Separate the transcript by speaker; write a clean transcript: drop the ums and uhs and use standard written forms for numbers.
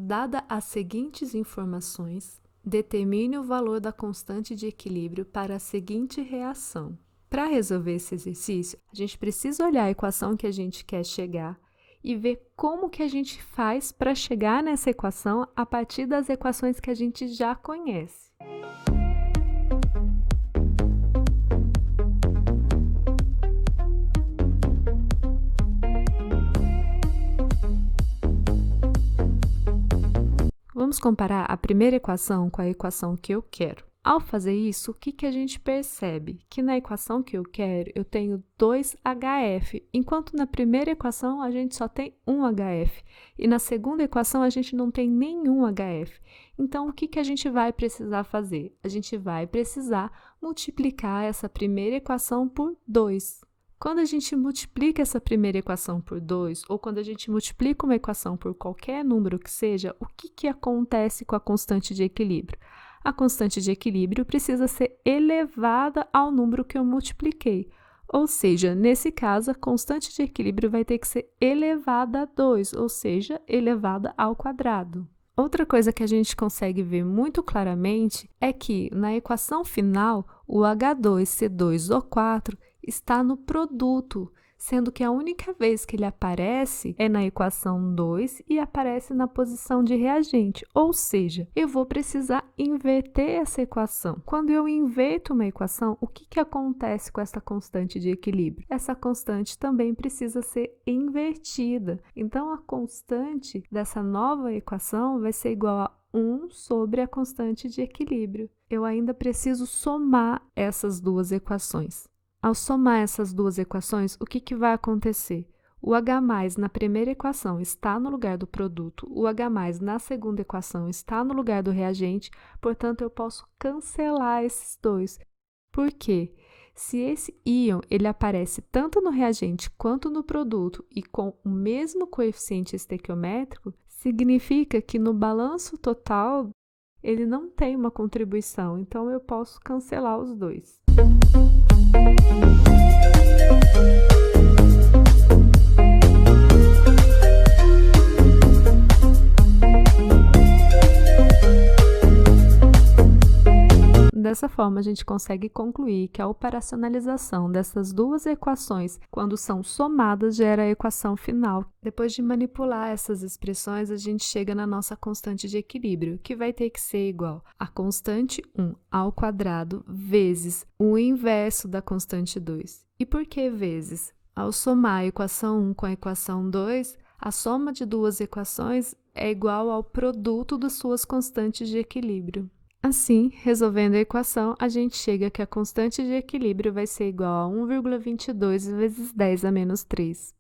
Speaker 1: dada as seguintes informações, determine o valor da constante de equilíbrio para a seguinte reação. Para resolver esse exercício, a gente precisa olhar a equação que a gente quer chegar e ver como que a gente faz para chegar nessa equação a partir das equações que a gente já conhece. Vamos comparar a primeira equação com a equação que eu quero. Ao fazer isso, o que a gente percebe? Que na equação que eu quero, eu tenho 2HF, enquanto na primeira equação a gente só tem 1HF, e na segunda equação a gente não tem nenhum HF. Então, o que a gente vai precisar fazer? A gente vai precisar multiplicar essa primeira equação por 2. Quando a gente multiplica essa primeira equação por 2, ou quando a gente multiplica uma equação por qualquer número que seja, o que acontece com a constante de equilíbrio? A constante de equilíbrio precisa ser elevada ao número que eu multipliquei. Ou seja, nesse caso, a constante de equilíbrio vai ter que ser elevada a 2, ou seja, elevada ao quadrado. Outra coisa que a gente consegue ver muito claramente é que, na equação final, o H2C2O4 está no produto, sendo que a única vez que ele aparece é na equação 2 e aparece na posição de reagente, ou seja, eu vou precisar inverter essa equação. Quando eu inverto uma equação, o que acontece com essa constante de equilíbrio? Essa constante também precisa ser invertida. Então, a constante dessa nova equação vai ser igual a 1 sobre a constante de equilíbrio. Eu ainda preciso somar essas duas equações. Ao somar essas duas equações, o que vai acontecer? O H+ na primeira equação está no lugar do produto, o H+ na segunda equação está no lugar do reagente, portanto, eu posso cancelar esses dois. Por quê? Se esse íon ele aparece tanto no reagente quanto no produto e com o mesmo coeficiente estequiométrico, significa que no balanço total ele não tem uma contribuição, então eu posso cancelar os dois. Dessa forma, a gente consegue concluir que a operacionalização dessas duas equações, quando são somadas, gera a equação final. Depois de manipular essas expressões, a gente chega na nossa constante de equilíbrio, que vai ter que ser igual a constante 1 ao quadrado vezes o inverso da constante 2. E por que vezes? Ao somar a equação 1 com a equação 2, a soma de duas equações é igual ao produto das suas constantes de equilíbrio. Assim, resolvendo a equação, a gente chega que a constante de equilíbrio vai ser igual a 1,22 vezes 10 a menos 3.